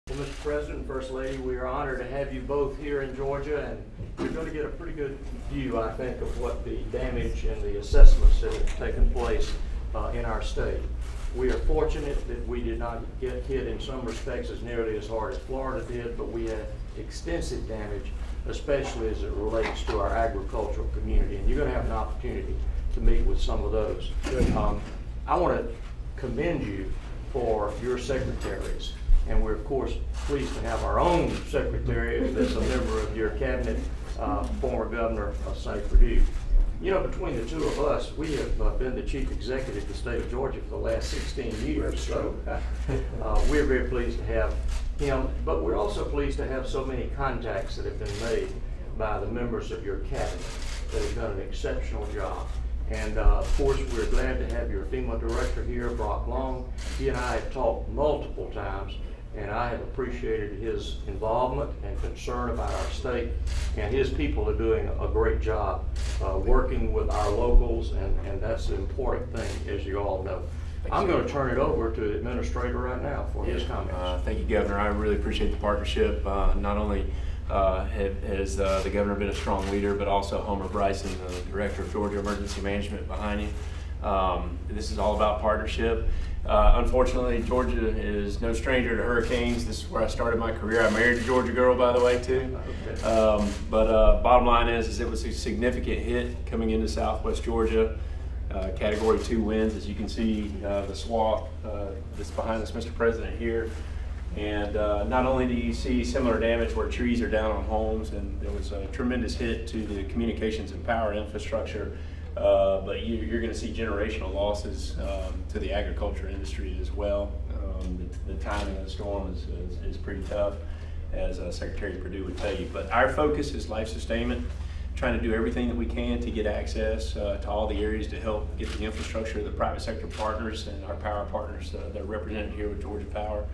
Well, Mr. President and First Lady, we are honored to have you both here in Georgia, and you're going to get a pretty good view, I think, of what the damage and the assessments that have taken place in our state. We are fortunate that we did not get hit in some respects as nearly as hard as Florida did, but we had extensive damage, especially as it relates to our agricultural community, and you're going to have an opportunity to meet with some of those. I want to commend you for your secretaries. And we're, of course, pleased to have our own secretary that's a member of your cabinet, former governor of St. Perdue. You know, between the two of us, we have been the chief executive of the state of Georgia for the last 16 years. So we're very pleased to have him, but we're also pleased to have so many contacts that have been made by the members of your cabinet that have done an exceptional job. And of course, we're glad to have your FEMA director here, Brock Long. He and I have talked multiple times, and I have appreciated his involvement and concern about our state. And his people are doing a great job working with our locals, and that's the important thing, as you all know. I'm going to turn it over to the administrator right now for his comments. Thank you, Governor. I really appreciate the partnership. Not only has the governor been a strong leader, but also Homer Bryson, the director of Georgia Emergency Management, behind him. This is all about partnership. Unfortunately, Georgia is no stranger to hurricanes. This is where I started my career. I married a Georgia girl, by the way, too. But bottom line is it was a significant hit coming into Southwest Georgia. Category 2 winds, as you can see, the swath that's behind us, Mr. President, here. And not only do you see similar damage where trees are down on homes, and there was a tremendous hit to the communications and power infrastructure, but you're going to see generational losses to the agriculture industry as well. The timing of the storm is pretty tough, as Secretary Perdue would tell you. But our focus is life sustainment, trying to do everything that we can to get access to all the areas to help get the infrastructure, the private sector partners and our power partners that are represented here with Georgia Power.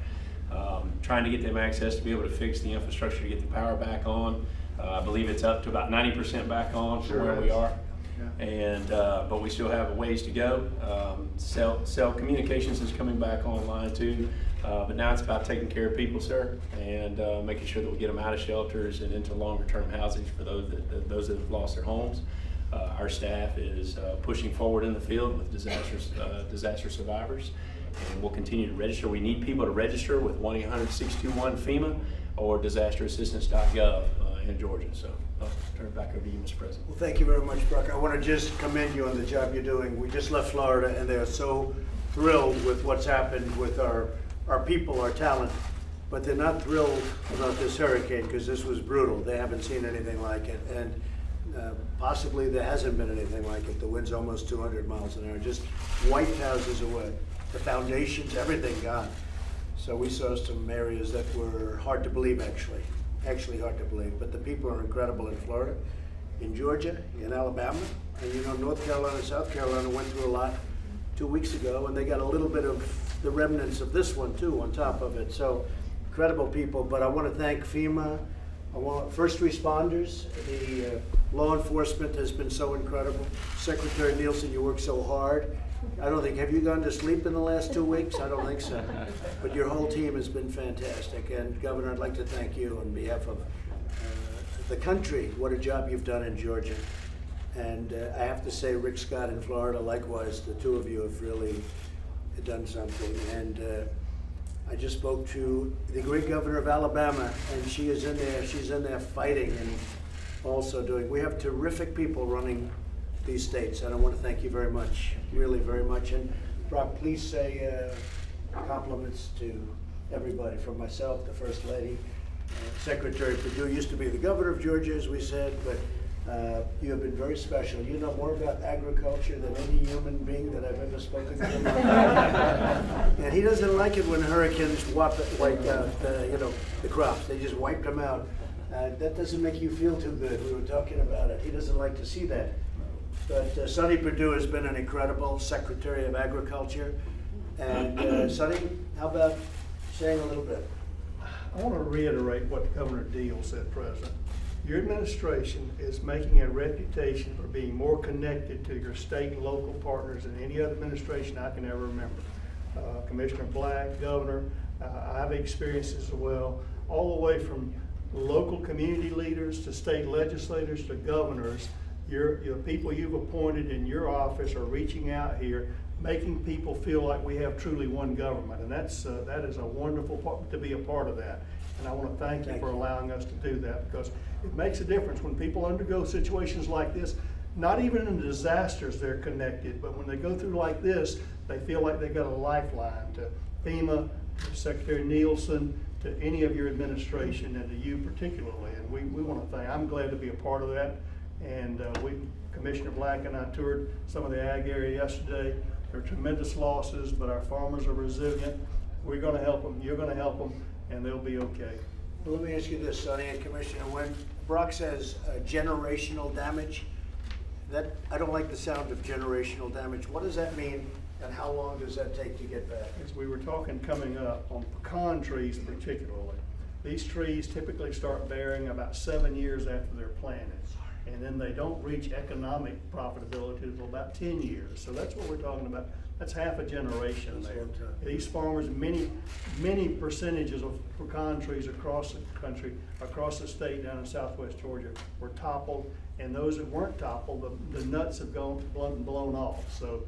Trying to get them access to be able to fix the infrastructure to get the power back on. I believe it's up to about 90% back on from where we are. Yeah. And but we still have a ways to go. Cell communications is coming back online too. But now it's about taking care of people, sir, and making sure that we get them out of shelters and into longer-term housing for those that have lost their homes. Our staff is pushing forward in the field with disaster survivors, and we'll continue to register. We need people to register with 1-800-621-FEMA or disasterassistance.gov in Georgia. So I'll turn it back over to you, Mr. President. Well, thank you very much, Brock. I want to just commend you on the job you're doing. We just left Florida, and they're so thrilled with what's happened with our people, our talent, but they're not thrilled about this hurricane because this was brutal. They haven't seen anything like it, and possibly there hasn't been anything like it. The wind's almost 200 miles an hour, just wiped houses away. The foundations, everything gone. So we saw some areas that were hard to believe, actually hard to believe, but the people are incredible in Florida, in Georgia, in Alabama, and you know, North Carolina, South Carolina went through a lot 2 weeks ago, and they got a little bit of the remnants of this one too on top of it. So incredible people, but I want to thank FEMA, I want first responders, the law enforcement has been so incredible. Secretary Nielsen, you work so hard. I don't think, have you gone to sleep in the last 2 weeks? I don't think so. But your whole team has been fantastic. And Governor, I'd like to thank you on behalf of the country. What a job you've done in Georgia. And I have to say, Rick Scott in Florida, likewise, the two of you have really done something. And I just spoke to the great governor of Alabama, and she is in there. She's in there fighting and also doing. We have terrific people running these states, and I want to thank you very much, really very much. And Brock, please say compliments to everybody, from myself, the First Lady, Secretary Perdue used to be the governor of Georgia, as we said, but you have been very special. You know more about agriculture than any human being that I've ever spoken to. And he doesn't like it when hurricanes wipe out the crops. They just wiped them out. That doesn't make you feel too good. We were talking about it. He doesn't like to see that. But Sonny Perdue has been an incredible Secretary of Agriculture. And Sonny, how about saying a little bit? I want to reiterate what Governor Deal said, President. Your administration is making a reputation for being more connected to your state and local partners than any other administration I can ever remember. Commissioner Black, Governor, I have experiences as well, all the way from local community leaders to state legislators to governors. Your people you've appointed in your office are reaching out here, making people feel like we have truly one government, and that is a wonderful part to be a part of that. And I want to thank you for allowing us to do that, because it makes a difference when people undergo situations like this. Not even in disasters they're connected, but when they go through like this, they feel like they got a lifeline to FEMA, to Secretary Nielsen, to any of your administration, and to you particularly. And we want to thank, I'm glad to be a part of that. And Commissioner Black and I toured some of the ag area yesterday. There are tremendous losses, but our farmers are resilient. We're going to help them, you're going to help them, and they'll be okay. Well, let me ask you this, Sonny and Commissioner, when Brock says generational damage, that, I don't like the sound of generational damage. What does that mean, and how long does that take to get back? As we were talking coming up on pecan trees particularly, these trees typically start bearing about 7 years after they're planted. And then they don't reach economic profitability until about 10 years. So that's what we're talking about. That's half a generation That's a there. long time. These farmers, many percentages of pecan trees across the country, across the state down in southwest Georgia were toppled. And those that weren't toppled, the nuts have blown off. So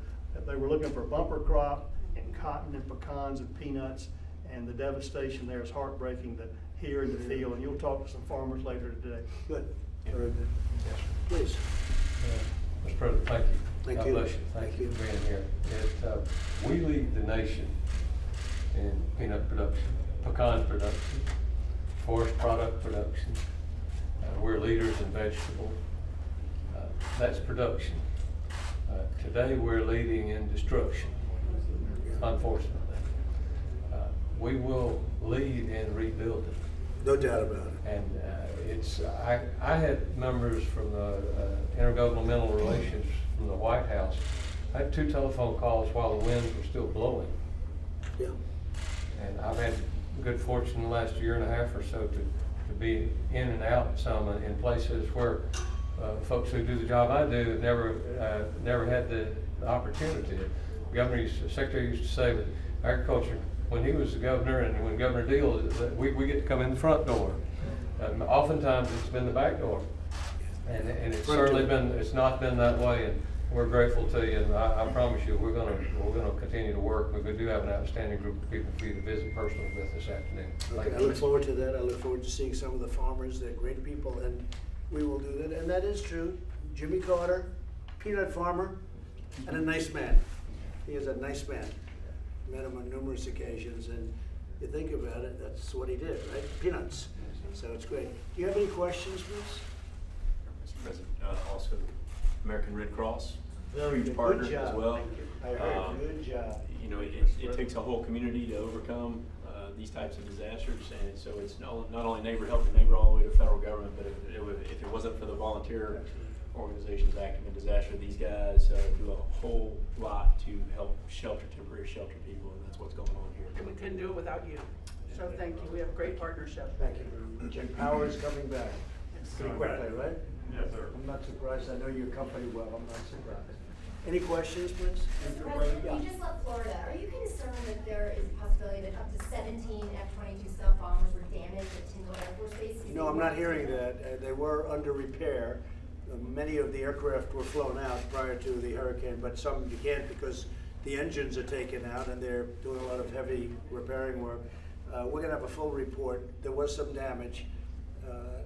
they were looking for bumper crop and cotton and pecans and peanuts. And the devastation there is heartbreaking to hear and to feel. And you'll talk to some farmers later today. Good, very good. Please. Mr. President, thank you. Thank God you. bless you. Thank you for being here. We lead the nation in peanut production, pecan production, forest product production. We're leaders in vegetables. That's production. Today we're leading in destruction, unfortunately. We will lead in rebuilding. No doubt about it. And I had members from the Intergovernmental Relations from the White House. I had 2 telephone calls while the winds were still blowing. Yeah. And I've had good fortune the last year and a half or so to be in and out some in places where folks who do the job I do have never had the opportunity. Secretary used to say that agriculture, when he was the governor and when Governor Deal, we get to come in the front door. Oftentimes it's been the back door, and it's certainly it's not been that way, and we're grateful to you. And I promise you, we're gonna continue to work. We do have an outstanding group of people for you to visit personally with this afternoon. Okay, I look forward to that. I look forward to seeing some of the farmers. They're great people, and we will do that. And that is true. Jimmy Carter, peanut farmer, and a nice man. He is a nice man. Met him on numerous occasions, and you think about it, that's what he did, right? Peanuts. So it's great. Do you have any questions, Bruce? Mr. President, also American Red Cross, Very huge good. partner Good job. as well. Thank you. I heard. Good job. You know, it takes a whole community to overcome these types of disasters, and so it's not only neighbor helping neighbor all the way to federal government, but if it wasn't for the volunteer organizations active in disaster, these guys do a whole lot to help temporary shelter people, and that's what's going on here. And we couldn't do it without you. So thank you. We have a great partnership. Thank you. Jim Power is coming back pretty quickly, right? Yes, sir. I'm not surprised. I know your company well. I'm not surprised. Any questions, please? Mr. President, you just left Florida. Are you concerned that there is a possibility that up to 17 F-22 stealth bombers were damaged at Tyndall Air Force Base? No, I'm not hearing that. They were under repair. Many of the aircraft were flown out prior to the hurricane, but some you can't because the engines are taken out and they're doing a lot of heavy repairing work. We're gonna have a full report. There was some damage,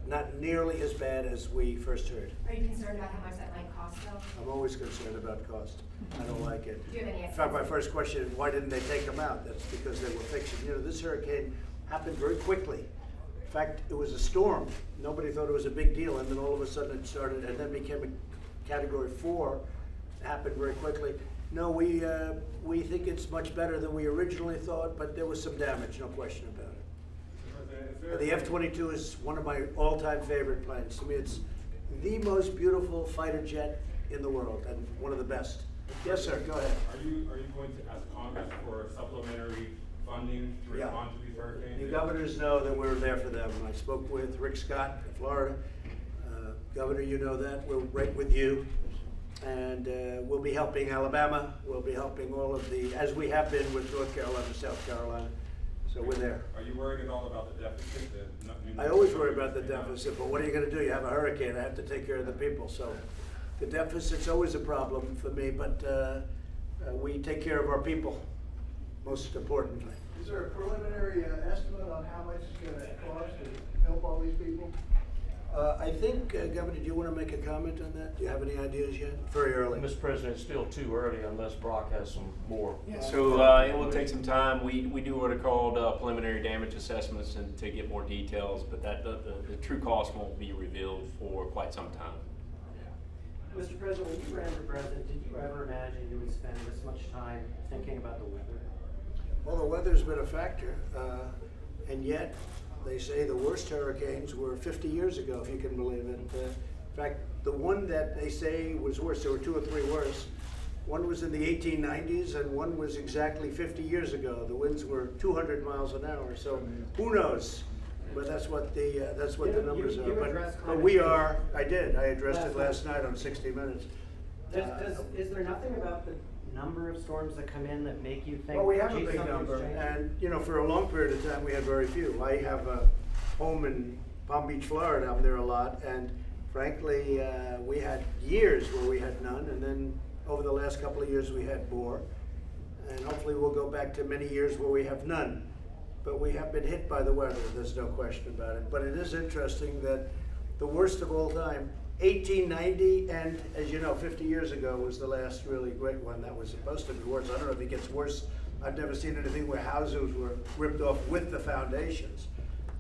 not nearly as bad as we first heard. Are you concerned about how much that might cost though? I'm always concerned about cost. I don't like it. Do you have any In fact, my estimates? first question is, why didn't they take them out? That's because they were fixing. You know, this hurricane happened very quickly. In fact, it was a storm. Nobody thought it was a big deal, and then all of a sudden it started, and then became a Category 4. It happened very quickly. No, we think it's much better than we originally thought, but there was some damage, no question about it. The F-22 is one of my all-time favorite planes. To me, it's the most beautiful fighter jet in the world, and one of the best. Yes, sir, go ahead. Are you going to ask Congress for supplementary funding to Yeah. respond to these hurricanes? The governors know that we're there for them. I spoke with Rick Scott in Florida. Governor, you know that. We're right with you. And we'll be helping Alabama. We'll be helping all of the, as we have been with North Carolina, South Carolina. So we're there. Are you worried at all about the deficit? I always worry about the deficit, but what are you gonna do? You have a hurricane, I have to take care of the people, so the deficit's always a problem for me, but we take care of our people, most importantly. Is there a preliminary estimate on how much it's gonna cost to help all these people? I think, Governor, do you wanna make a comment on that? Do you have any ideas yet? Very early. Mr. President, it's still too early unless Brock has some more. So it will take some time. We do what are called preliminary damage assessments and to get more details, but that the true cost won't be revealed for quite some time. Mr. President, when you ran for president, did you ever imagine you would spend this much time thinking about the weather? Well, the weather's been a factor, and yet they say the worst hurricanes were 50 years ago, if you can believe it. In fact, the one that they say was worse, there were 2 or 3 worse. One was in the 1890s, and one was exactly 50 years ago. The winds were 200 miles an hour, so who knows? But that's what the numbers you are. addressed But climate we change. are. I did. I addressed it last night on 60 Minutes. Is there nothing about the number of storms that come in that make you think? Well, we have a "Gee, big something's number, changing"? and, you know, for a long period of time, we had very few. I have a home in Palm Beach, Florida. I'm there a lot, and frankly, we had years where we had none, and then over the last couple of years, we had more. And hopefully, we'll go back to many years where we have none. But we have been hit by the weather, there's no question about it. But it is interesting that the worst of all time, 1890, and as you know, 50 years ago was the last really great one that was supposed to be worse. I don't know if it gets worse. I've never seen anything where houses were ripped off with the foundations.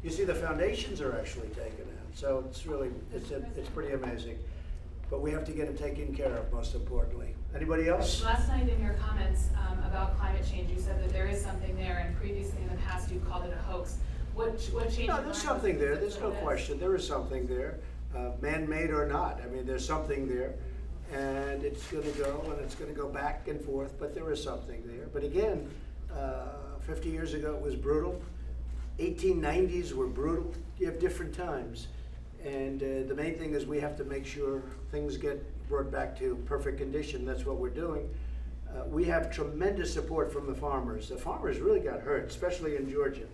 You see, the foundations are actually taken out. So it's really, it's pretty amazing. But we have to get it taken care of, most importantly. Anybody else? Last night in your comments about climate change, you said that there is something there, and previously in the past you called it a hoax. What changed? No, there's something there. There's no question. There is something there, man-made or not. I mean, there's something there, and it's going to go, and it's going to go back and forth. But there is something there. But again, 50 years ago it was brutal. 1890s were brutal. You have different times, and the main thing is we have to make sure things get brought back to perfect condition. That's what we're doing. We have tremendous support from the farmers. The farmers really got hurt, especially in Georgia.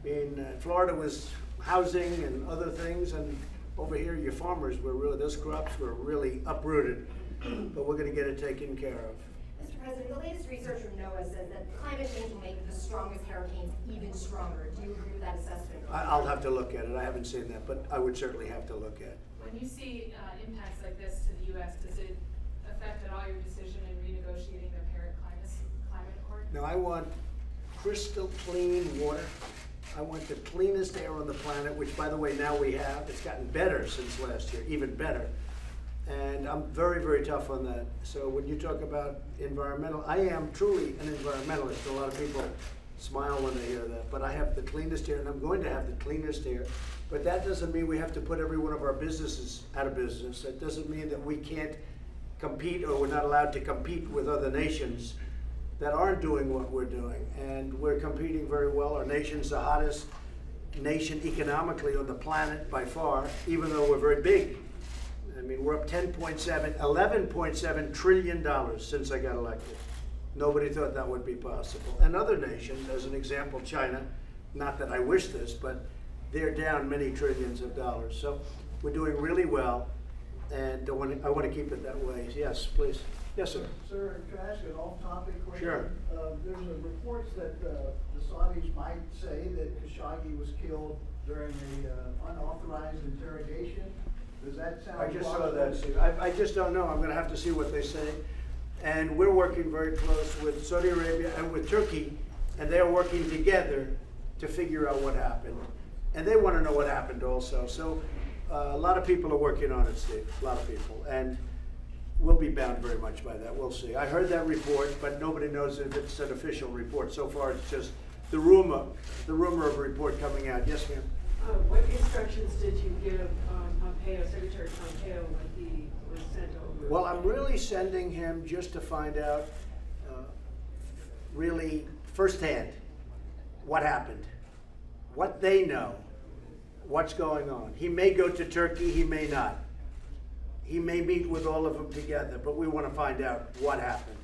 In Florida was housing and other things, and over here your farmers were really, those crops were really uprooted. But we're going to get it taken care of. Mr. President, the latest research from NOAA says that climate change will make the strongest hurricanes even stronger. Do you agree with that assessment? I'll have to look at it. I haven't seen that, but I would certainly have to look at it. When you see impacts like this to the U.S., does it affect at all your decision in renegotiating the Paris Climate Accord? Now, I want crystal clean water. I want the cleanest air on the planet, which, by the way, now we have. It's gotten better since last year, even better. And I'm very, very tough on that. So when you talk about environmental, I am truly an environmentalist. A lot of people smile when they hear that. But I have the cleanest air, and I'm going to have the cleanest air. But that doesn't mean we have to put every one of our businesses out of business. That doesn't mean that we can't compete, or we're not allowed to compete with other nations that aren't doing what we're doing. And we're competing very well. Our nation's the hottest nation economically on the planet by far, even though we're very big. I mean, we're up $11.7 trillion since I got elected. Nobody thought that would be possible. And other nations, as an example, China, not that I wish this, but they're down many trillions of dollars. So we're doing really well, and I want to keep it that way. Yes, please. Yes, sir. Sir, can I ask an off-topic question? Sure. There's a reports that the Saudis might say that Khashoggi was killed during the unauthorized interrogation. Does that sound I just saw plausible? that, Steve. I just don't know. I'm going to have to see what they say. And we're working very close with Saudi Arabia and with Turkey, and they're working together to figure out what happened. And they want to know what happened also. So a lot of people are working on it, Steve, a lot of people. And we'll be bound very much by that. We'll see. I heard that report, but nobody knows if it's an official report. So far, it's just the rumor of a report coming out. Yes, ma'am. What instructions did you give Pompeo, Secretary Pompeo, when he was sent over? Well, I'm really sending him just to find out really firsthand what happened, what they know, what's going on. He may go to Turkey, he may not. He may meet with all of them together, but we want to find out what happened.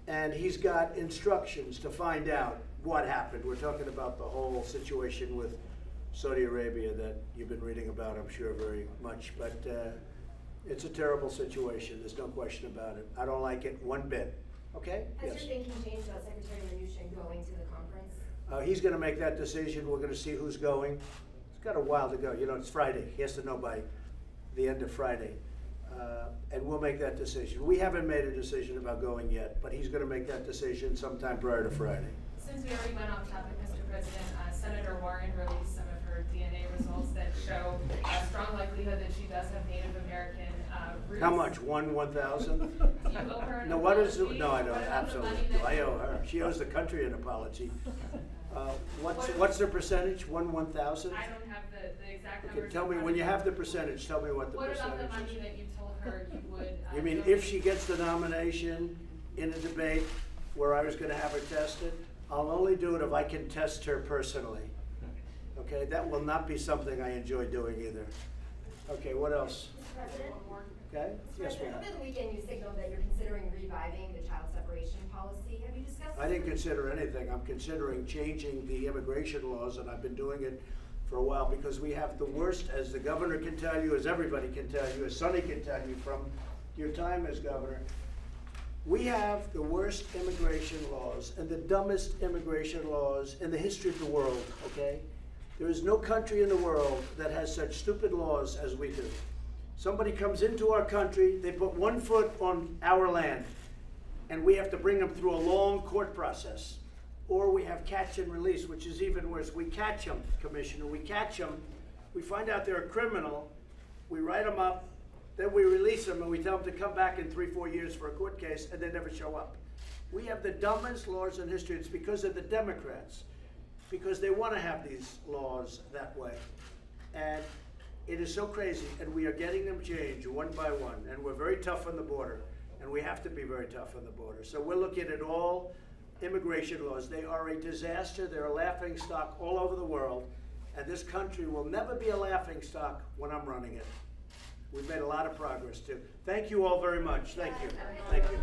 And he's got instructions to find out what happened. We're talking about the whole situation with Saudi Arabia that you've been reading about, I'm sure, very much. But it's a terrible situation. There's no question about it. I don't like it one bit. Okay? Has Yes. your thinking changed about Secretary Mnuchin going to the conference? He's going to make that decision. We're going to see who's going. It's got a while to go. You know, it's Friday. He has to know by the end of Friday. And we'll make that decision. We haven't made a decision about going yet, but he's going to make that decision sometime prior to Friday. Since we already went off topic, Mr. President, Senator Warren released some of her DNA results that show a strong likelihood that she does have Native American roots. How much? 1,000? Do you owe her an No, what is, apology? no, I don't, What about the money absolutely. that I you- owe her. She owes the country an apology. What's the percentage? 1,000? I don't have the exact Okay, numbers. tell me, in when front you of me. have the percentage, tell me what the What about the percentage money is. that you told her you would? You mean donate? if she gets the nomination in a debate where I was gonna have her tested? I'll only do it if I can test her personally. Okay, that will not be something I enjoy doing either. Okay, what else? Mr. President? Okay? Yes, President, ma'am. over the weekend you signaled that you're considering reviving the child separation policy. Have you discussed? I didn't consider anything. I'm considering changing the immigration laws, and I've been doing it for a while because we have the worst, as the governor can tell you, as everybody can tell you, as Sonny can tell you from your time as governor. We have the worst immigration laws and the dumbest immigration laws in the history of the world, okay? There is no country in the world that has such stupid laws as we do. Somebody comes into our country, they put 1 foot on our land, and we have to bring them through a long court process. Or we have catch and release, which is even worse. We catch them, Commissioner, we catch them, we find out they're a criminal, we write them up, then we release them and we tell them to come back in 3-4 years for a court case, and they never show up. We have the dumbest laws in history. It's because of the Democrats, because they want to have these laws that way. And it is so crazy, and we are getting them changed one by one, and we're very tough on the border, and we have to be very tough on the border. So we're looking at all immigration laws. They are a disaster. They're a laughing stock all over the world, and this country will never be a laughing stock when I'm running it. We've made a lot of progress, too. Thank you all very much. Thank you. Thank you.